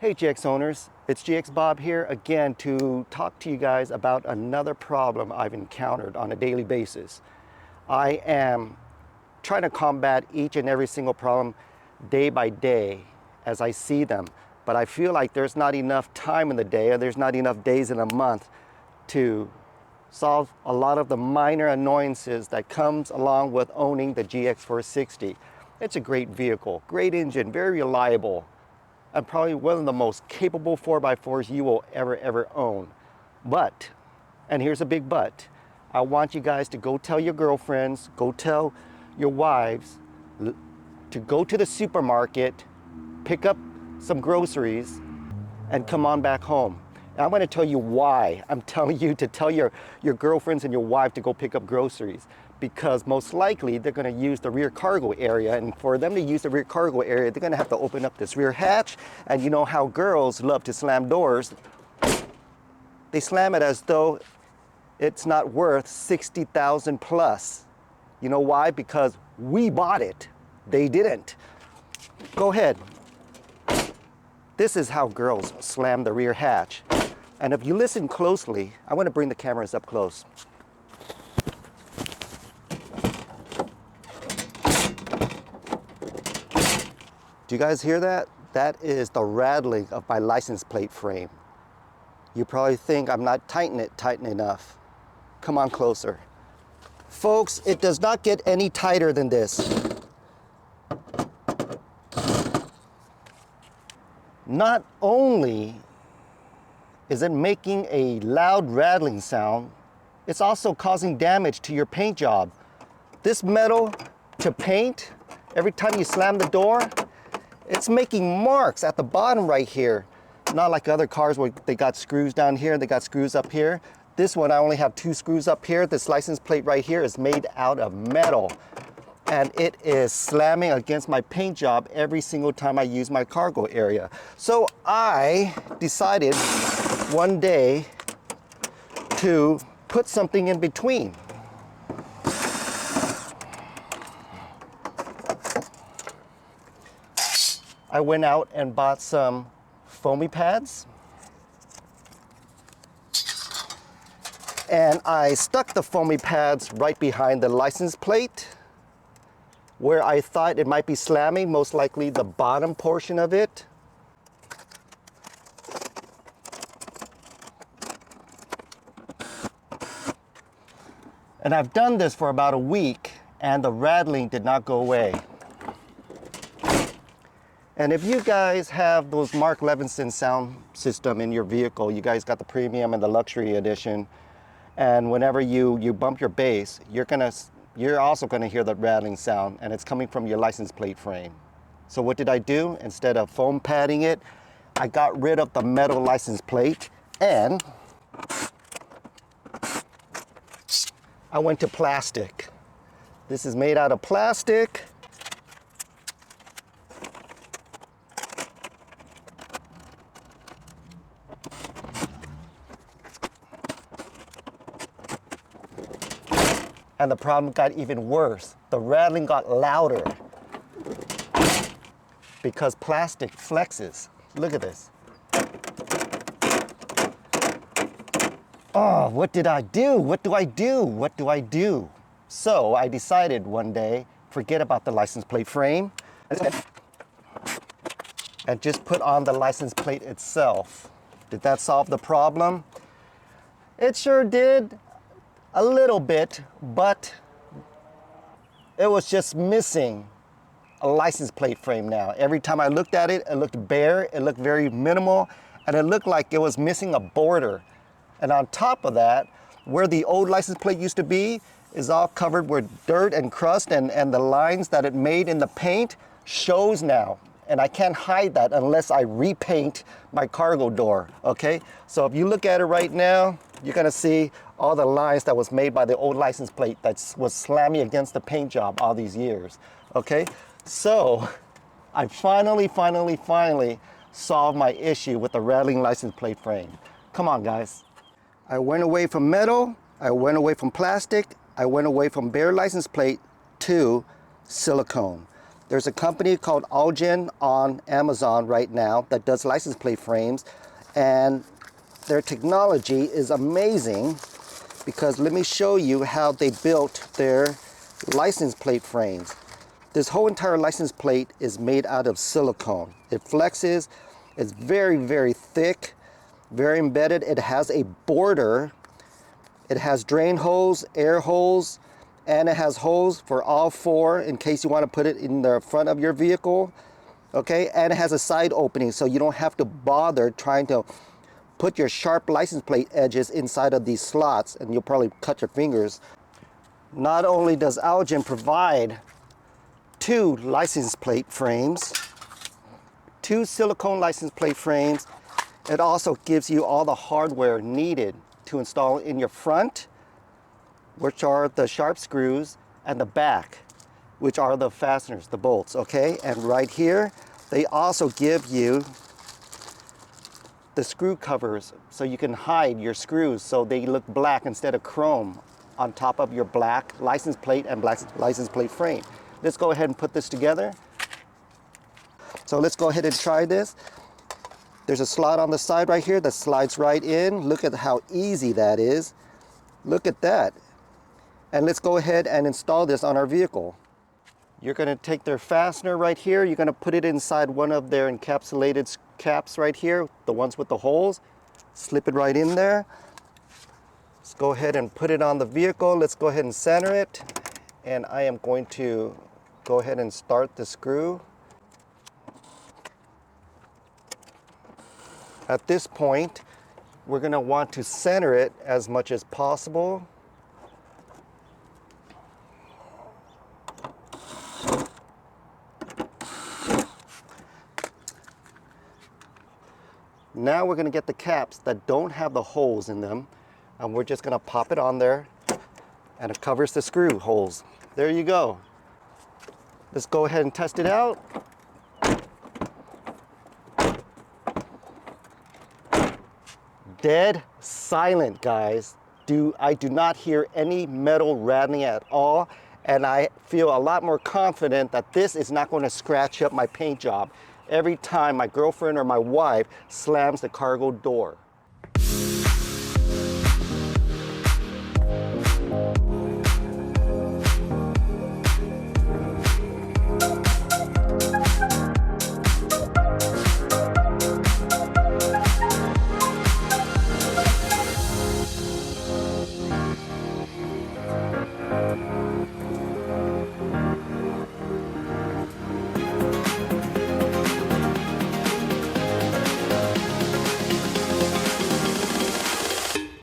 Hey GX owners, it's GXBOB here again to talk to you guys about another problem I've encountered on a daily basis. I am trying to combat each and every single problem day by day as I see them, but I feel like there's not enough time in the day, or there's not enough days in a month to solve a lot of the minor annoyances that comes along with owning the GX460. It's a great vehicle, great engine, very reliable, and probably one of the most capable 4x4s you will ever own. But, and here's a big but, I want you guys to go tell your girlfriends, go tell your wives to go to the supermarket, pick up some groceries, and come on back home. And I'm going to tell you why I'm telling you to tell your girlfriends and your wife to go pick up groceries. Because most likely they're going to use the rear cargo area, and for them to use the rear cargo area, they're going to have to open up this rear hatch. And you know how girls love to slam doors. They slam it as though it's not worth 60,000 plus. You know why? Because we bought it. They didn't. Go ahead. This is how girls slam the rear hatch. And if you listen closely, I want to bring the cameras up close. Do you guys hear that? That is the rattling of my license plate frame. You probably think I'm not tightening it tight enough. Come on closer. Folks, it does not get any tighter than this. Not only is it making a loud rattling sound, it's also causing damage to your paint job. This metal to paint, every time you slam the door, it's making marks at the bottom right here. Not like other cars where they got screws down here, they got screws up here. This one, I only have 2 screws up here. This license plate right here is made out of metal. And it is slamming against my paint job every single time I use my cargo area. So I decided one day to put something in between. I went out and bought some foamy pads, and I stuck the foamy pads right behind the license plate where I thought it might be slamming, most likely the bottom portion of it. And I've done this for about a week, and the rattling did not go away. And if you guys have those Mark Levinson sound system in your vehicle, you guys got the premium and the luxury edition, and whenever you bump your bass, you're also gonna hear the rattling sound, and it's coming from your license plate frame. So what did I do? Instead of foam padding it, I got rid of the metal license plate, and I went to plastic. This is made out of plastic. And the problem got even worse. The rattling got louder because plastic flexes. Look at this. Oh, what did I do? What do I do? What do I do? So I decided one day, forget about the license plate frame and just put on the license plate itself. Did that solve the problem? It sure did. A little bit, but it was just missing a license plate frame now. Every time I looked at it, it looked bare, it looked very minimal, and it looked like it was missing a border. And on top of that, where the old license plate used to be is all covered with dirt and crust, and the lines that it made in the paint shows now. And I can't hide that unless I repaint my cargo door, okay? So if you look at it right now, you're gonna see all the lines that was made by the old license plate that was slamming against the paint job all these years, okay? So I finally solved my issue with the rattling license plate frame. Come on, guys. I went away from metal, I went away from plastic, I went away from bare license plate to silicone. There's a company called Algen on Amazon right now that does license plate frames, and their technology is amazing because let me show you how they built their license plate frames. This whole entire license plate is made out of silicone. It flexes, it's very, very thick, very embedded. It has a border, it has drain holes, air holes, and it has holes for all four in case you want to put it in the front of your vehicle. Okay, and it has a side opening so you don't have to bother trying to put your sharp license plate edges inside of these slots, and you'll probably cut your fingers. Not only does Algen provide 2 license plate frames, 2 silicone license plate frames, it also gives you all the hardware needed to install in your front, which are the sharp screws, and the back, which are the fasteners, the bolts, okay? And right here, they also give you the screw covers so you can hide your screws so they look black instead of chrome on top of your black license plate and black license plate frame. Let's go ahead and put this together. So let's go ahead and try this. There's a slot on the side right here that slides right in. Look at how easy that is. Look at that. And let's go ahead and install this on our vehicle. You're going to take their fastener right here. You're going to put it inside one of their encapsulated caps right here, the ones with the holes. Slip it right in there. Let's go ahead and put it on the vehicle. Let's go ahead and center it. And I am going to go ahead and start the screw. At this point, we're going to want to center it as much as possible. Now we're going to get the caps that don't have the holes in them, and we're just going to pop it on there, and it covers the screw holes. There you go. Let's go ahead and test it out. Dead silent, guys. I do not hear any metal rattling at all, and I feel a lot more confident that this is not going to scratch up my paint job every time my girlfriend or my wife slams the cargo door.